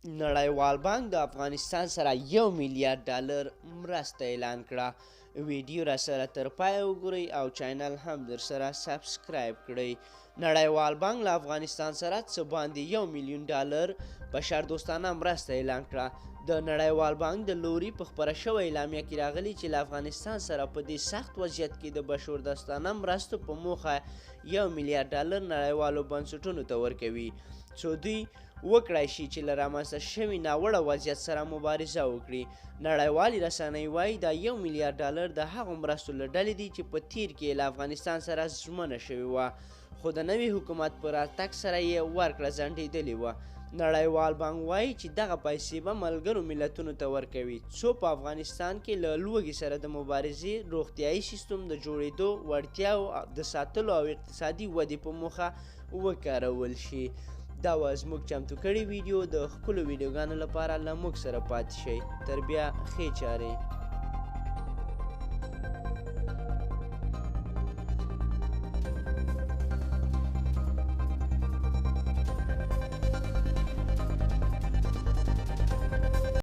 نړیوال بانک د افغانستان سره $1 میلیارډ مرسته اعلان کړه. ویډیو را سره تر پایه وګورئ او چینل هم در سره سبسکرایب کړئ. نړیوال بانک له افغانستان سره څه باندې $1 میلیون بشردوستانه مرسته اعلان کړه. د نړیوال بانک د لوري په خپره شوې اعلامیه کې راغلي چې له افغانستان سره په دې سخت وضعیت کې د بشردوستانه مرستو په موخه $1 میلیارډ نړیوالو بنسټونو ته ورکوي څو دوی وکړای شي چې له رامنځته شوي ناوړه وضعیت سره مبارزه وکړي. نړیوالې رسنۍ وایي دا $1 میلیارډ د هغو مرستو له ډلې دي چې په تیر کې له افغانستان سره ژمنه شوې وه، خو د نوي حکومت په راتګ سره یې ورکړه ځنډېدلې وه. نړیوال بانک وایي چې دغه پیسې به ملګرو ملتونو ته ورکوي څو په افغانستان کې له لوږې سره د مبارزې، روغتیایي سیستم د جوړېدو، وړتیاو د ساتلو او اقتصادي ودې په موخه وکارول شي. دا وه زموږ چمتو کړې ویډیو. د ښکلو ویډیوګانو لپاره له موږ سره پاتې شئ. تر بیا ښې چارې.